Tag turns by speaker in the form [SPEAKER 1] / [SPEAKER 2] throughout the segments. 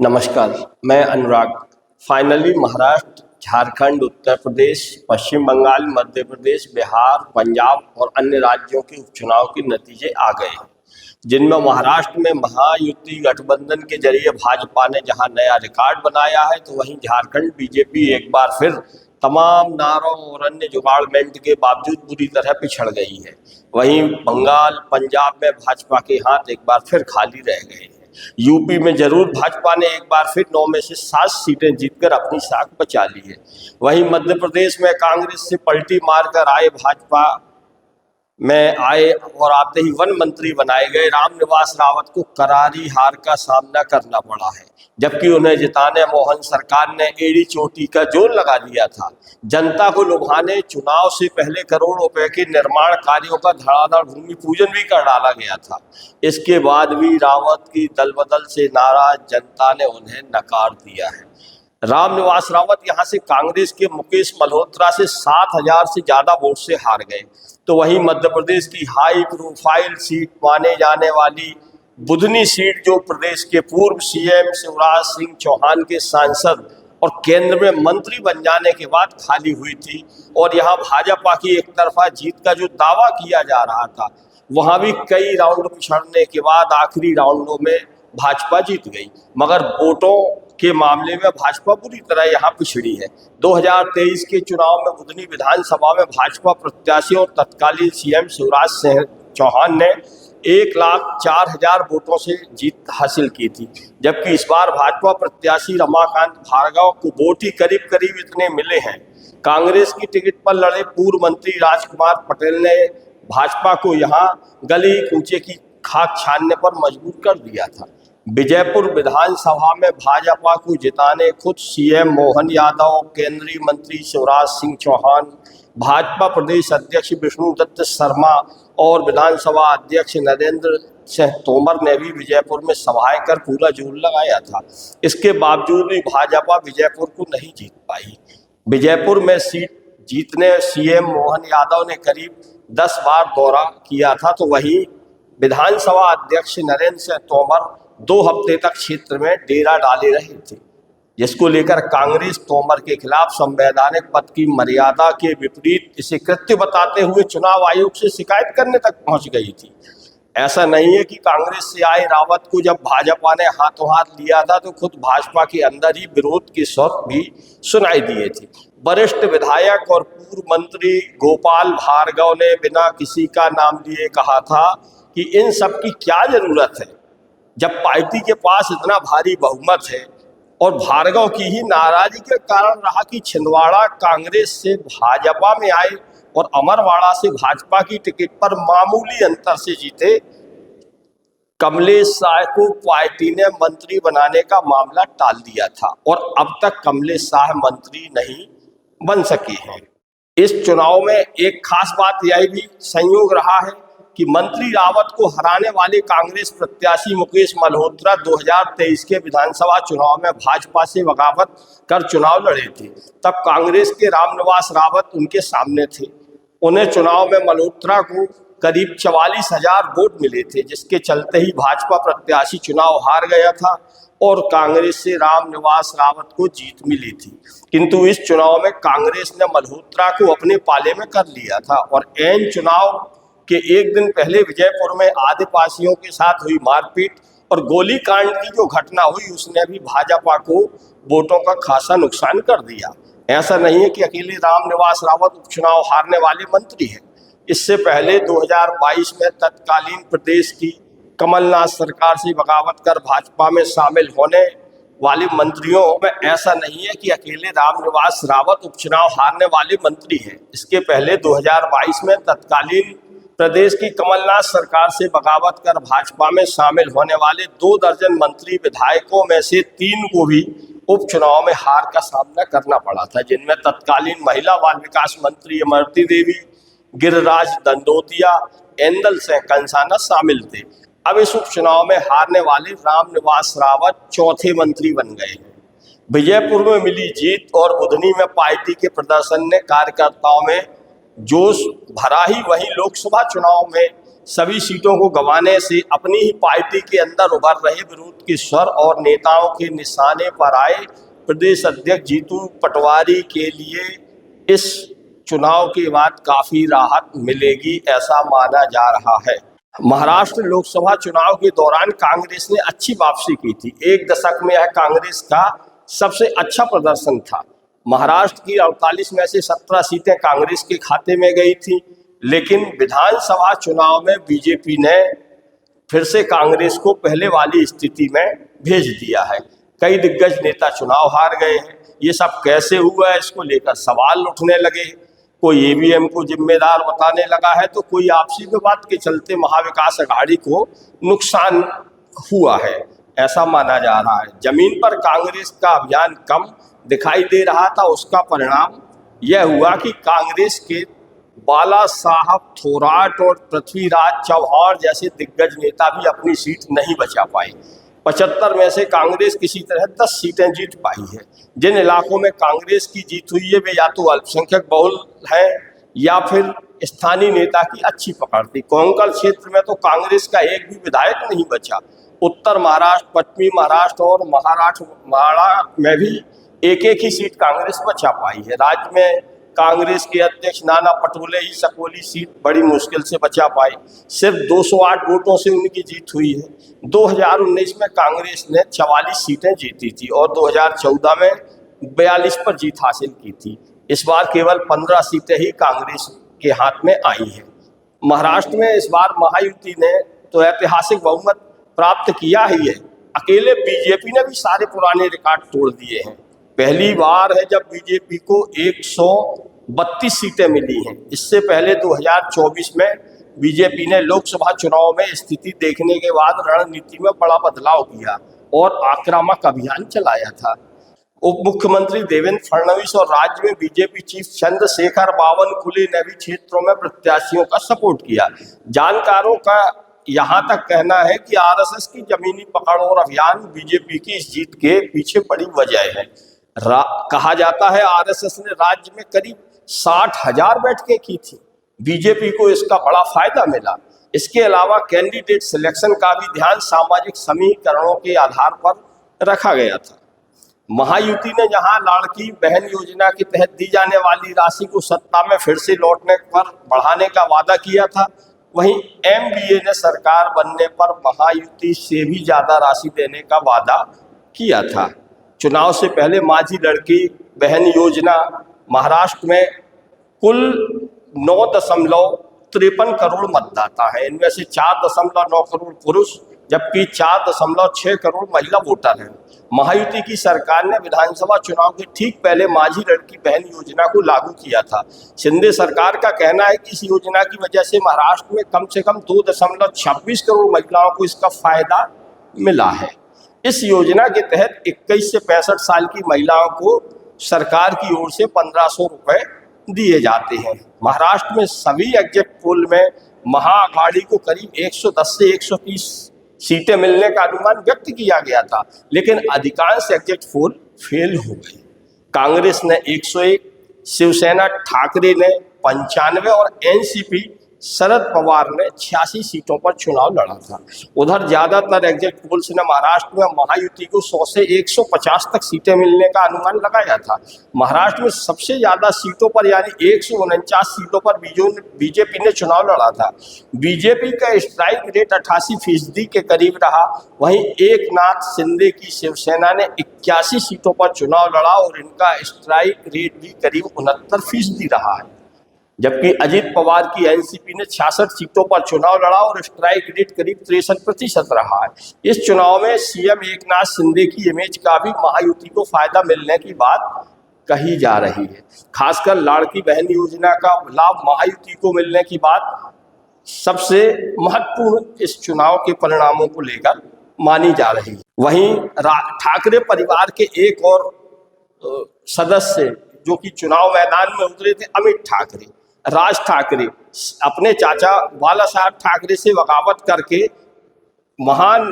[SPEAKER 1] नमस्कार, मैं अनुराग। फाइनली महाराष्ट्र, झारखंड, उत्तर प्रदेश, पश्चिम बंगाल, मध्य प्रदेश, बिहार, पंजाब और अन्य राज्यों के उपचुनाव के नतीजे आ गए हैं, जिनमें महाराष्ट्र में महायुति गठबंधन के जरिए भाजपा ने जहां नया रिकॉर्ड बनाया है, तो वहीं झारखंड बीजेपी एक बार फिर तमाम नारों और अन्य जुगाड़मेंट के बावजूद बुरी तरह पिछड़ गई है। वहीं बंगाल, पंजाब में भाजपा के हाथ एक बार फिर खाली रह गए हैं। यूपी में जरूर भाजपा ने एक बार फिर 9 में से 7 सीटें जीतकर अपनी साख बचा ली है। वहीं मध्य प्रदेश में कांग्रेस से पलटी मारकर आए भाजपा में आए और आते ही वन मंत्री बनाए गए रामनिवास रावत को करारी हार का सामना करना पड़ा है, जबकि उन्हें जिताने मोहन सरकार ने एड़ी चोटी का जोर लगा दिया था। जनता को लुभाने चुनाव से पहले करोड़ों रुपए के निर्माण कार्यों का धड़ाधड़ भूमि पूजन भी कर डाला गया था। इसके बाद भी रावत की दल बदल से नाराज जनता ने उन्हें नकार दिया है। रामनिवास रावत यहां से कांग्रेस के मुकेश मल्होत्रा से 7,000 से ज्यादा वोट से हार गए। तो वहीं मध्य प्रदेश की हाई प्रोफाइल सीट माने जाने वाली बुधनी सीट, जो प्रदेश के पूर्व सीएम शिवराज सिंह चौहान के सांसद और केंद्र में मंत्री बन जाने के बाद खाली हुई थी, और यहाँ भाजपा की एक तरफा जीत का जो दावा किया जा रहा था, वहां भी कई राउंड पिछड़ने के बाद आखिरी राउंडों में भाजपा जीत गई। मगर वोटों के मामले में भाजपा पूरी तरह यहाँ पिछड़ी है। 2023 के चुनाव में बुधनी विधानसभा में भाजपा प्रत्याशी और तत्कालीन सीएम शिवराज सिंह चौहान ने 1,04,000 वोटों से जीत हासिल की थी, जबकि इस बार भाजपा प्रत्याशी रमाकांत भार्गव को वोट ही करीब करीब इतने मिले हैं। कांग्रेस की टिकट पर लड़े पूर्व मंत्री राजकुमार पटेल ने भाजपा को यहाँ गली कूचे की खाक छानने पर मजबूर कर दिया था। विजयपुर विधानसभा में भाजपा को जिताने खुद सीएम मोहन यादव, केंद्रीय मंत्री शिवराज सिंह चौहान, भाजपा प्रदेश अध्यक्ष विष्णुदत्त शर्मा और विधानसभा अध्यक्ष नरेंद्र सिंह तोमर ने भी विजयपुर में सभाएं कर पूरा जोर लगाया था। इसके बावजूद भी भाजपा विजयपुर को नहीं जीत पाई। विजयपुर में सीट जीतने सीएम मोहन यादव ने करीब 10 बार दौरा किया था, तो वहीं विधानसभा अध्यक्ष नरेंद्र सिंह तोमर 2 हफ्ते तक क्षेत्र में डेरा डाले रहे थे, जिसको लेकर कांग्रेस तोमर के खिलाफ संवैधानिक पद की मर्यादा के विपरीत इसे कृत्य बताते हुए चुनाव आयोग से शिकायत करने तक पहुंच गई थी। ऐसा नहीं है कि कांग्रेस से आए रावत को जब भाजपा ने हाथों हाथ लिया था, तो खुद भाजपा के अंदर ही विरोध के स्वर भी सुनाई दिए थे। वरिष्ठ विधायक और पूर्व मंत्री गोपाल भार्गव ने बिना किसी का नाम लिए कहा था कि इन सब की क्या जरूरत है, जब पार्टी के पास इतना भारी बहुमत है। और भार्गव की ही नाराजगी के कारण रहा कि छिंदवाड़ा कांग्रेस से भाजपा में आए और अमरवाड़ा से भाजपा की टिकट पर मामूली अंतर से जीते कमलेश शाह को पार्टी ने मंत्री बनाने का मामला टाल दिया था, और अब तक कमलेश शाह मंत्री नहीं बन सके हैं। इस चुनाव में एक खास बात यह भी संयोग रहा है कि मंत्री रावत को हराने वाले कांग्रेस प्रत्याशी मुकेश मल्होत्रा 2023 के विधानसभा चुनाव में भाजपा से बगावत कर चुनाव लड़े थे। तब कांग्रेस के रामनिवास रावत उनके सामने थे। उन्हें चुनाव में मल्होत्रा को करीब 44,000 वोट मिले थे, जिसके चलते ही भाजपा प्रत्याशी चुनाव हार गया था और कांग्रेस से रामनिवास रावत को जीत मिली थी। किंतु इस चुनाव में कांग्रेस ने मल्होत्रा को अपने पाले में कर लिया था, और ऐन चुनाव के एक दिन पहले विजयपुर में आदिवासियों के साथ हुई मारपीट और गोलीकांड की जो घटना हुई, उसने भी भाजपा को वोटों का खासा नुकसान कर दिया। ऐसा नहीं है कि अकेले रामनिवास रावत उपचुनाव हारने वाले मंत्री हैं। इससे पहले 2022 में तत्कालीन प्रदेश की कमलनाथ सरकार से बगावत कर भाजपा में शामिल होने वाले मंत्रियों में ऐसा नहीं है कि अकेले रामनिवास रावत उपचुनाव हारने वाले मंत्री हैं। इसके पहले 2022 में तत्कालीन प्रदेश की कमलनाथ सरकार से बगावत कर भाजपा में शामिल होने वाले 2 दर्जन मंत्री विधायकों में से 3 को भी उपचुनाव में हार का सामना करना पड़ा था, जिनमें तत्कालीन महिला बाल विकास मंत्री इमरती देवी, गिरिराज दंडोतिया, एंदल सिंह कंसाना शामिल थे। अब इस उपचुनाव में हारने वाले रामनिवास रावत चौथे मंत्री बन गए हैं। विजयपुर में मिली जीत और बुधनी में पार्टी के प्रदर्शन ने कार्यकर्ताओं में जोश भरा ही वहीं लोकसभा चुनाव में सभी सीटों को गंवाने से अपनी ही पार्टी के अंदर उभर रहे विरोध के स्वर और नेताओं के निशाने पर आए प्रदेश अध्यक्ष जीतू पटवारी के लिए इस चुनाव के बाद काफी राहत मिलेगी, ऐसा माना जा रहा है। महाराष्ट्र लोकसभा चुनाव के दौरान कांग्रेस ने अच्छी वापसी की थी। एक दशक में यह कांग्रेस का सबसे अच्छा प्रदर्शन था। महाराष्ट्र की 48 में से 17 सीटें कांग्रेस के खाते में गई थी, लेकिन विधानसभा चुनाव में बीजेपी ने फिर से कांग्रेस को पहले वाली स्थिति में भेज दिया है। कई दिग्गज नेता चुनाव हार गए हैं। ये सब कैसे हुआ है, इसको लेकर सवाल उठने लगे। कोई ईवीएम को जिम्मेदार बताने लगा है, तो कोई आपसी विवाद के चलते महाविकास अघाड़ी को नुकसान हुआ है, ऐसा माना जा रहा है। जमीन पर कांग्रेस का अभियान कम दिखाई दे रहा था। उसका परिणाम यह हुआ कि कांग्रेस के बाला साहब थोराट और पृथ्वीराज चौहान जैसे दिग्गज नेता भी अपनी सीट नहीं बचा पाए। 75 में से कांग्रेस किसी तरह 10 सीटें जीत पाई है। जिन इलाकों में कांग्रेस की जीत हुई है वे या तो अल्पसंख्यक बहुल है या फिर स्थानीय नेता की अच्छी पकड़ थी। कोंकण क्षेत्र में तो कांग्रेस का एक भी विधायक नहीं बचा। उत्तर महाराष्ट्र, पश्चिमी महाराष्ट्र और महाराष्ट्र में भी एक एक ही सीट कांग्रेस बचा पाई है। राज्य में कांग्रेस के अध्यक्ष नाना पटोले ही सकोली सीट बड़ी मुश्किल से बचा पाए। सिर्फ 208 वोटों से उनकी जीत हुई है। 2019 में कांग्रेस ने 44 सीटें जीती थी और 2014 में 42 पर जीत हासिल की थी। इस बार केवल 15 सीटें ही कांग्रेस के हाथ में आई हैं। महाराष्ट्र में इस बार महायुति ने तो ऐतिहासिक बहुमत प्राप्त किया ही है। अकेले बीजेपी ने भी सारे पुराने रिकॉर्ड तोड़ दिए हैं। पहली बार है जब बीजेपी को 132 सीटें मिली हैं। इससे पहले 2024 में बीजेपी ने लोकसभा चुनाव में स्थिति देखने के बाद रणनीति में बड़ा बदलाव किया और आक्रामक अभियान चलाया था। उप मुख्यमंत्री देवेंद्र फडणवीस और राज्य में बीजेपी चीफ चंद्रशेखर बावनकुले ने भी क्षेत्रों में प्रत्याशियों का सपोर्ट किया। जानकारों का यहाँ तक कहना है कि आरएसएस की जमीनी पकड़ और अभियान बीजेपी की इस जीत के पीछे बड़ी वजह है। कहा जाता है आरएसएस ने राज्य में करीब 60,000 बैठकें की थी। बीजेपी को इसका बड़ा फायदा मिला। इसके अलावा कैंडिडेट सिलेक्शन का भी ध्यान सामाजिक समीकरणों के आधार पर रखा गया था। महायुति ने जहां लाड़की बहन योजना के तहत दी जाने वाली राशि को सत्ता में फिर से लौटने पर बढ़ाने का वादा किया था, वहीं एमबीए ने सरकार बनने पर महायुति से भी ज्यादा राशि देने का वादा किया था। चुनाव से पहले माझी लड़की बहन योजना महाराष्ट्र में कुल 9.53 करोड़ मतदाता है। इनमें से 4.9 करोड़ पुरुष जबकि 4.6 करोड़ महिला वोटर हैं। महायुति की सरकार ने विधानसभा चुनाव के ठीक पहले माझी लड़की बहन योजना को लागू किया था। शिंदे सरकार का कहना है कि इस योजना की वजह से महाराष्ट्र में कम से कम 2.26 करोड़ महिलाओं को इसका फायदा मिला है। इस योजना के तहत 21 से 65 साल की महिलाओं को सरकार की ओर से 1500 रुपए दिए जाते हैं। महाराष्ट्र में सभी एग्जिट पोल में महाअघाड़ी को करीब 110 से 130 सीटें मिलने का अनुमान व्यक्त किया गया था, लेकिन अधिकांश एग्जिट पोल फेल हो गए। कांग्रेस ने 101, शिवसेना ठाकरे ने 95 और एनसीपी शरद पवार ने 86 सीटों पर चुनाव लड़ा था। उधर ज्यादातर एग्जिट पोल्स ने महाराष्ट्र में महायुति को 100 से 150 तक सीटें मिलने का अनुमान लगाया था। महाराष्ट्र में सबसे ज्यादा सीटों पर यानी 149 सीटों पर बीजेपी ने चुनाव लड़ा था। बीजेपी का स्ट्राइक रेट 88% के करीब रहा। वहीं एकनाथ शिंदे की शिवसेना ने 81 सीटों पर चुनाव लड़ा और इनका स्ट्राइक रेट भी करीब 69% रहा है। जबकि अजित पवार की एनसीपी ने 66 सीटों पर चुनाव लड़ा और स्ट्राइक रेट करीब 63% रहा है। इस चुनाव में सीएम एकनाथ शिंदे की इमेज का भी महायुति को फायदा मिलने की बात कही जा रही है। खासकर लाड़की बहन योजना का लाभ महायुति को मिलने की बात सबसे महत्वपूर्ण इस चुनाव के परिणामों को लेकर मानी जा रही है। वहीं ठाकरे परिवार के एक और सदस्य जो कि चुनाव मैदान में उतरे थे, अमित ठाकरे, राज ठाकरे, अपने चाचा बाला साहब ठाकरे से बगावत करके महान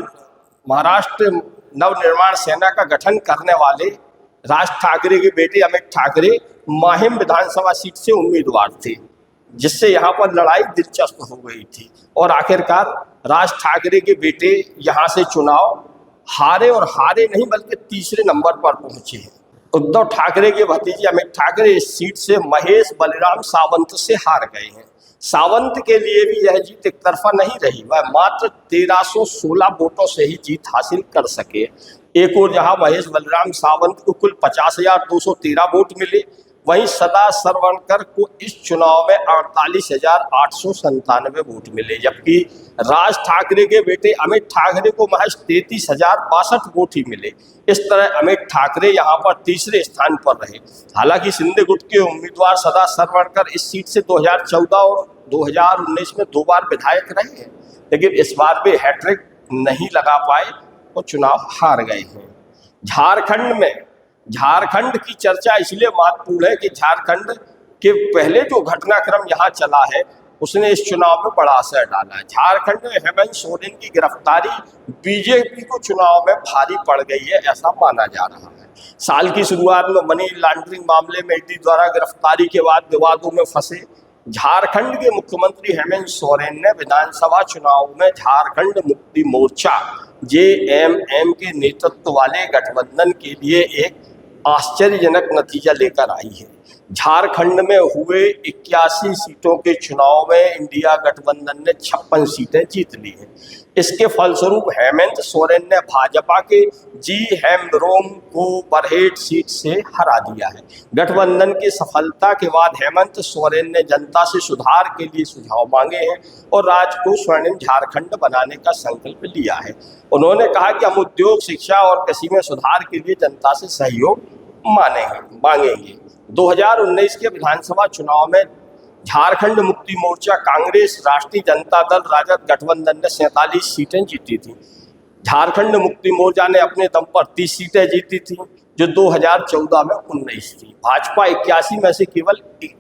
[SPEAKER 1] महाराष्ट्र नवनिर्माण सेना का गठन करने वाले राज ठाकरे के बेटे अमित ठाकरे माहिम विधानसभा सीट से उम्मीदवार थे। जिससे यहाँ पर लड़ाई दिलचस्प हो गई थी और आखिरकार राज ठाकरे के बेटे यहाँ से चुनाव हारे, और हारे नहीं बल्कि तीसरे नंबर पर पहुंचे हैं। उद्धव ठाकरे के भतीजे अमित ठाकरे इस सीट से महेश बलिराम सावंत से हार गए हैं। सावंत के लिए भी यह जीत एक तरफा नहीं रही, वह मात्र 1316 वोटों से ही जीत हासिल कर सके। एक और जहां महेश बलिराम सावंत को कुल 50,213 वोट मिले, वहीं सदा सरवणकर को इस चुनाव में 48,897 वोट मिले, जबकि राज ठाकरे के बेटे अमित ठाकरे को महज 33,062 वोट ही मिले। इस तरह अमित ठाकरे यहां पर तीसरे स्थान पर रहे। हालांकि सिंधे गुट के उम्मीदवार सदा सरवणकर इस सीट से 2014 और 2019 में 2 बार विधायक रहे हैं, लेकिन इस बार वे हैट्रिक नहीं लगा पाए और चुनाव हार गए हैं। झारखंड की चर्चा इसलिए महत्वपूर्ण है कि झारखंड के पहले जो घटनाक्रम यहाँ चला है उसने इस चुनाव में बड़ा असर डाला है। झारखंड में हेमंत सोरेन की गिरफ्तारी बीजेपी को चुनाव में भारी पड़ गई है, ऐसा माना जा रहा है। साल की शुरुआत में मनी लॉन्ड्रिंग मामले में ईडी द्वारा गिरफ्तारी के बाद विवादों में फंसे झारखंड के मुख्यमंत्री हेमंत सोरेन ने विधानसभा चुनाव में झारखंड मुक्ति मोर्चा JMM के नेतृत्व वाले गठबंधन के लिए एक आश्चर्यजनक नतीजा लेकर आई है। झारखंड में हुए 81 सीटों के चुनाव में इंडिया गठबंधन ने 56 सीटें जीत ली हैं। इसके फलस्वरूप हेमंत सोरेन ने भाजपा के जी हेम्ब्रोम को बरहेट सीट से हरा दिया है। गठबंधन की सफलता के बाद हेमंत सोरेन ने जनता से सुधार के लिए सुझाव मांगे हैं और राज्य को स्वर्णिम झारखंड बनाने का संकल्प लिया है। उन्होंने कहा कि हम उद्योग, शिक्षा और कृषि में सुधार के लिए जनता से सहयोग मांगेंगे। 2019 के विधानसभा चुनाव में झारखंड मुक्ति मोर्चा, कांग्रेस, राष्ट्रीय जनता दल, राजद गठबंधन ने 47 सीटें जीती थी। झारखंड मुक्ति मोर्चा ने अपने दम पर 30 सीटें जीती थी, जो 2014 में 19 थी। भाजपा 81 में से केवल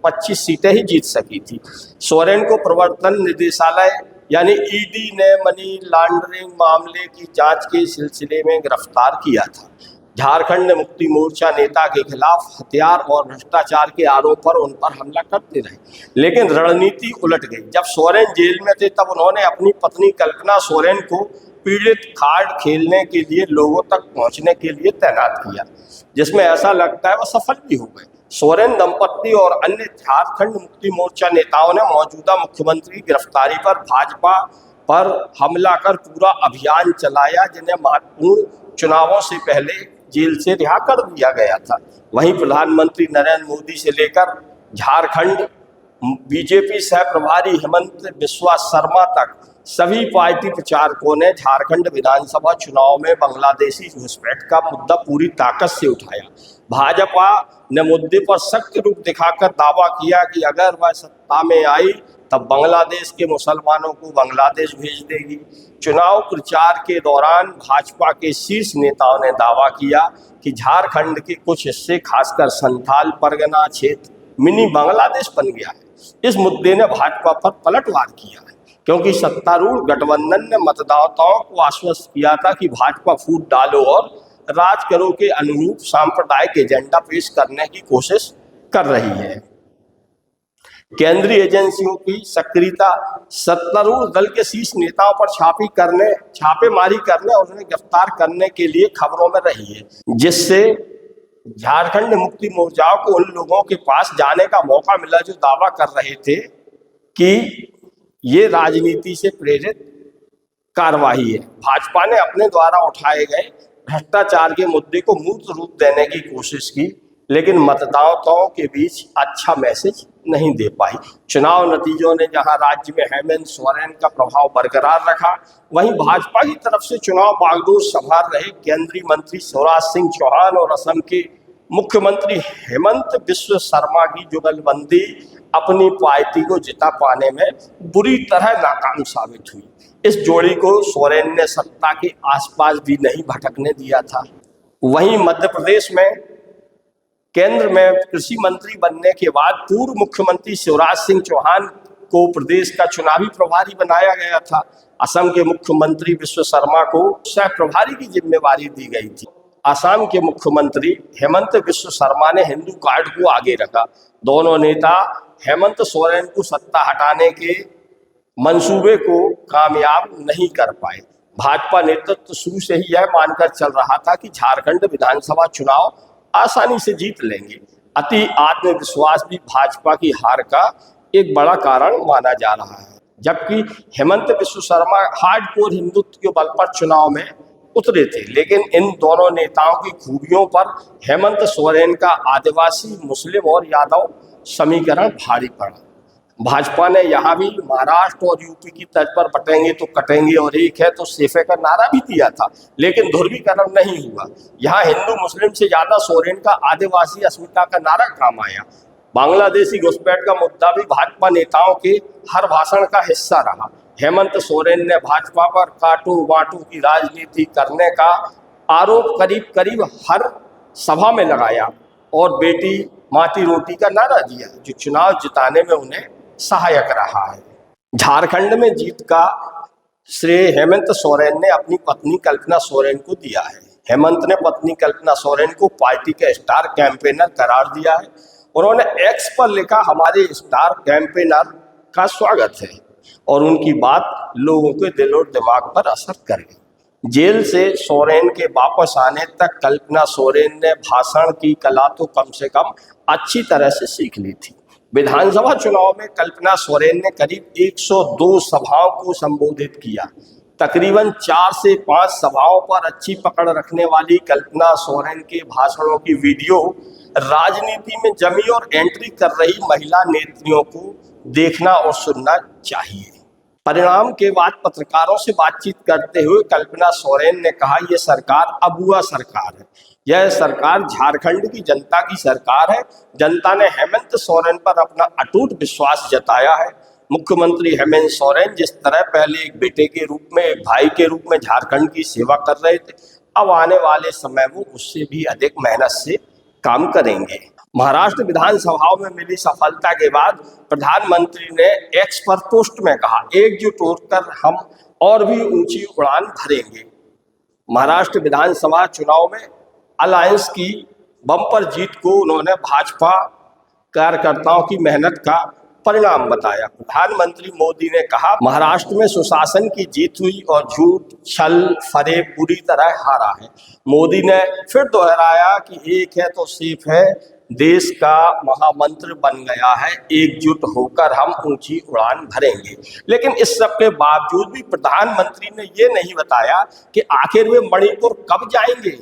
[SPEAKER 1] 25 सीटें ही जीत सकी थी। सोरेन को प्रवर्तन निदेशालय यानी ईडी ने मनी लॉन्ड्रिंग मामले की जांच के सिलसिले में गिरफ्तार किया था। झारखंड मुक्ति मोर्चा नेता के खिलाफ हथियार और भ्रष्टाचार के आरोप पर उन पर हमला करते रहे, लेकिन रणनीति उलट गई। जब सोरेन जेल में थे तब उन्होंने अपनी पत्नी कल्पना सोरेन को पीड़ित कार्ड खेलने के लिए लोगों तक पहुंचने के लिए तैनात किया, जिसमें ऐसा लगता है वह सफल भी हो गए। सोरेन दंपत्ति और अन्य झारखंड मुक्ति मोर्चा नेताओं ने मौजूदा मुख्यमंत्री की गिरफ्तारी पर भाजपा पर हमला कर पूरा अभियान चलाया, जिन्हें महत्वपूर्ण चुनावों से पहले जेल से रिहा कर दिया गया था। वहीं प्रधानमंत्री नरेंद्र मोदी से लेकर झारखंड बीजेपी सह प्रभारी हेमंत बिस्वा शर्मा तक सभी पार्टी प्रचारकों ने झारखंड विधानसभा चुनाव में बांग्लादेशी घुसपैठ का मुद्दा पूरी ताकत से उठाया। भाजपा ने मुद्दे पर सख्त रूप दिखाकर दावा किया कि अगर वह सत्ता में आई तब बांग्लादेश के मुसलमानों को बांग्लादेश भेज देगी। चुनाव प्रचार के दौरान भाजपा के शीर्ष नेताओं ने दावा किया कि झारखंड के कुछ हिस्से, खासकर संथाल परगना क्षेत्र, मिनी बांग्लादेश बन गया है। इस मुद्दे ने भाजपा पर पलटवार किया है, क्योंकि सत्तारूढ़ गठबंधन ने मतदाताओं को आश्वस्त किया था कि भाजपा फूट डालो और राज करो के अनुरूप सांप्रदायिक एजेंडा पेश करने की कोशिश कर रही है। केंद्रीय एजेंसियों की सक्रियता सत्तारूढ़ दल के शीर्ष नेताओं पर छापेमारी करने और उन्हें गिरफ्तार करने के लिए खबरों में रही है, जिससे झारखंड मुक्ति मोर्चा को उन लोगों के पास जाने का मौका मिला जो दावा कर रहे थे कि ये राजनीति से प्रेरित कार्रवाई है। भाजपा ने अपने द्वारा उठाए गए भ्रष्टाचार के मुद्दे को मूर्त रूप देने की कोशिश की, लेकिन मतदाताओं के बीच अच्छा मैसेज नहीं दे पाई। चुनाव नतीजों ने जहां राज्य में हेमंत सोरेन का प्रभाव बरकरार रखा, वहीं भाजपा की तरफ से चुनाव बागडोर संभाल रहे केंद्रीय मंत्री शिवराज सिंह चौहान और असम के मुख्यमंत्री हेमंत बिस्वा शर्मा की जुगलबंदी अपनी पार्टी को जिता पाने में बुरी तरह नाकाम साबित हुई। इस जोड़ी को सोरेन ने सत्ता के आसपास भी नहीं भटकने दिया था। वहीं मध्य प्रदेश में केंद्र में कृषि मंत्री बनने के बाद पूर्व मुख्यमंत्री शिवराज सिंह चौहान को प्रदेश का चुनावी प्रभारी बनाया गया था। असम के मुख्यमंत्री बिस्वा शर्मा को सह प्रभारी की जिम्मेवारी दी गई थी। असम के मुख्यमंत्री हेमंत बिस्वा शर्मा ने हिंदू कार्ड को आगे रखा। दोनों नेता हेमंत सोरेन को सत्ता हटाने के मंसूबे को कामयाब नहीं कर पाए। भाजपा नेतृत्व शुरू से ही यह मानकर चल रहा था कि झारखंड विधानसभा चुनाव आसानी से जीत लेंगे। अति आत्मविश्वास भी भाजपा की हार का एक बड़ा कारण माना जा रहा है। जबकि हेमंत बिस्व शर्मा हार्डकोर हिंदुत्व के बल पर चुनाव में उतरे थे, लेकिन इन दोनों नेताओं की खूबियों पर हेमंत सोरेन का आदिवासी, मुस्लिम और यादव समीकरण भारी पड़ा। भाजपा ने यहाँ भी महाराष्ट्र और यूपी की तर्ज पर बटेंगे तो कटेंगे और एक है तो सेफे का नारा भी दिया था, लेकिन ध्रुवीकरण नहीं हुआ। यहाँ हिंदू मुस्लिम से ज्यादा सोरेन का आदिवासी अस्मिता का नारा काम आया। बांग्लादेशी घुसपैठ का मुद्दा भी भाजपा नेताओं के हर भाषण का हिस्सा रहा। हेमंत सोरेन ने भाजपा पर काटू बाटू की राजनीति करने का आरोप करीब करीब हर सभा में लगाया और बेटी माटी रोटी का नारा दिया, जो चुनाव जिताने में उन्हें सहायक रहा है। झारखंड में जीत का श्रेय हेमंत सोरेन ने अपनी पत्नी कल्पना सोरेन को दिया है। हेमंत ने पत्नी कल्पना सोरेन को पार्टी के स्टार कैंपेनर करार दिया है। उन्होंने एक्स पर लिखा, हमारे स्टार कैंपेनर का स्वागत है, और उनकी बात लोगों के दिल और दिमाग पर असर करेगी। जेल से सोरेन के वापस आने तक कल्पना सोरेन ने भाषण की कला तो कम से कम अच्छी तरह से सीख ली थी। विधानसभा चुनाव में कल्पना सोरेन ने करीब 102 सभाओं को संबोधित किया। तकरीबन 4 से 5 सभाओं पर अच्छी पकड़ रखने वाली कल्पना सोरेन के भाषणों की वीडियो राजनीति में जमी और एंट्री कर रही महिला नेत्रियों को देखना और सुनना चाहिए। परिणाम के बाद पत्रकारों से बातचीत करते हुए कल्पना सोरेन ने कहा, यह सरकार अबुआ सरकार है। यह सरकार झारखंड की जनता की सरकार है। जनता ने हेमंत सोरेन पर अपना अटूट विश्वास जताया है। मुख्यमंत्री हेमंत सोरेन जिस तरह पहले एक बेटे के रूप में, एक भाई के रूप में झारखंड की सेवा कर रहे थे, अब आने वाले समय वो उससे भी अधिक मेहनत से काम करेंगे। महाराष्ट्र विधानसभाओं में मिली सफलता के बाद प्रधानमंत्री ने एक्स पर पोस्ट में कहा, एकजुट होकर हम और भी ऊंची उड़ान भरेंगे। महाराष्ट्र विधानसभा चुनाव में अलायंस की बम्पर जीत को उन्होंने भाजपा कार्यकर्ताओं की मेहनत का परिणाम बताया। प्रधानमंत्री मोदी ने कहा, महाराष्ट्र में सुशासन की जीत हुई और झूठ, छल, फरेब पूरी तरह हारा है। मोदी ने फिर दोहराया कि एक है तो सेफ है, देश का महामंत्र बन गया है, एकजुट होकर हम ऊंची उड़ान भरेंगे। लेकिन इस सब के बावजूद भी प्रधानमंत्री ने ये नहीं बताया कि आखिर वे मणिपुर कब जाएंगे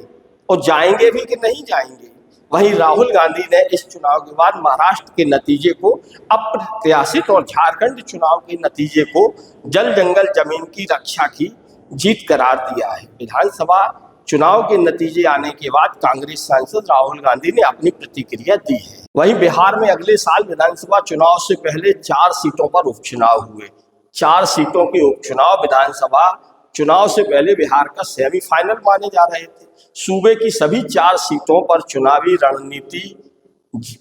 [SPEAKER 1] और जाएंगे भी कि नहीं जाएंगे। वहीं राहुल गांधी ने इस चुनाव के बाद महाराष्ट्र के नतीजे को अप्रत्याशित और झारखंड चुनाव के नतीजे को जल जंगल जमीन की रक्षा की जीत करार दिया है। विधानसभा चुनाव के नतीजे आने के बाद कांग्रेस सांसद राहुल गांधी ने अपनी प्रतिक्रिया दी है। वहीं बिहार में अगले साल विधानसभा चुनाव से पहले 4 सीटों पर उपचुनाव हुए। 4 सीटों के उपचुनाव विधानसभा चुनाव से पहले बिहार का सेमीफाइनल माने जा रहे थे। सूबे की सभी 4 सीटों पर चुनावी रणनीति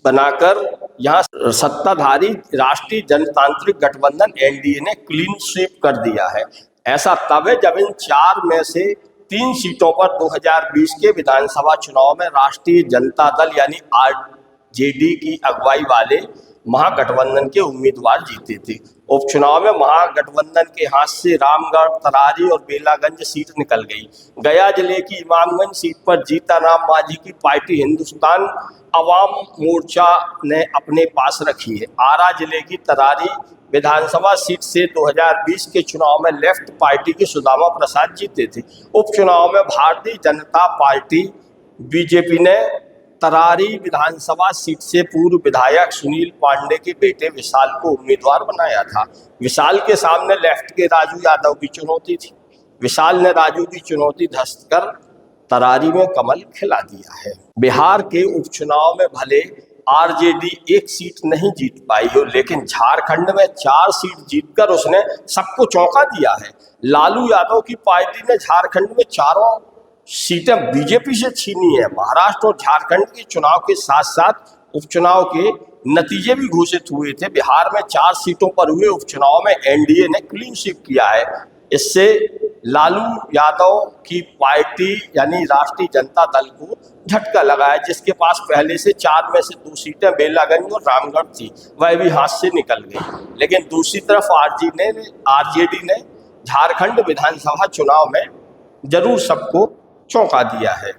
[SPEAKER 1] बनाकर यहां सत्ताधारी राष्ट्रीय जनतांत्रिक गठबंधन एनडीए ने क्लीन स्वीप कर दिया है। ऐसा तब है जब इन 4 में से 3 सीटों पर 2020 के विधानसभा चुनाव में राष्ट्रीय जनता दल यानी आरजेडी की अगुवाई वाले महागठबंधन के उम्मीदवार जीते थे। उपचुनाव में महागठबंधन के हाथ से रामगढ़, तरारी और बेलागंज सीट निकल गई। गया जिले की इमामगंज सीट पर जीताराम मांझी की पार्टी हिंदुस्तान अवाम मोर्चा ने अपने पास रखी है। आरा जिले की तरारी विधानसभा सीट से 2020 के चुनाव में लेफ्ट पार्टी के सुदामा प्रसाद जीते थे। उपचुनाव में भारतीय जनता पार्टी बीजेपी ने तरारी विधानसभा सीट से पूर्व विधायक सुनील पांडे के बेटे विशाल को उम्मीदवार बनाया था। विशाल के सामने लेफ्ट के राजू यादव की चुनौती थी। विशाल ने राजू की चुनौती ध्वस्त कर तरारी में कमल खिला दिया है। बिहार के उपचुनाव में भले आरजेडी 1 सीट नहीं जीत पाई हो, लेकिन झारखंड में 4 सीट जीतकर उसने सबको चौंका दिया है। लालू यादव की पार्टी ने झारखंड में 4 सीटें बीजेपी से छीनी है। महाराष्ट्र और झारखंड के चुनाव के साथ साथ उपचुनाव के नतीजे भी घोषित हुए थे। बिहार में 4 सीटों पर हुए उपचुनाव में एनडीए ने क्लीन स्वीप किया है। इससे लालू यादव की पार्टी यानी राष्ट्रीय जनता दल को झटका लगा है, जिसके पास पहले से 4 में से 2 सीटें बेलागंज और रामगढ़ थी, वह भी हाथ से निकल गई। लेकिन दूसरी तरफ आरजेडी ने झारखंड विधानसभा चुनाव में जरूर सबको चौंका दिया है।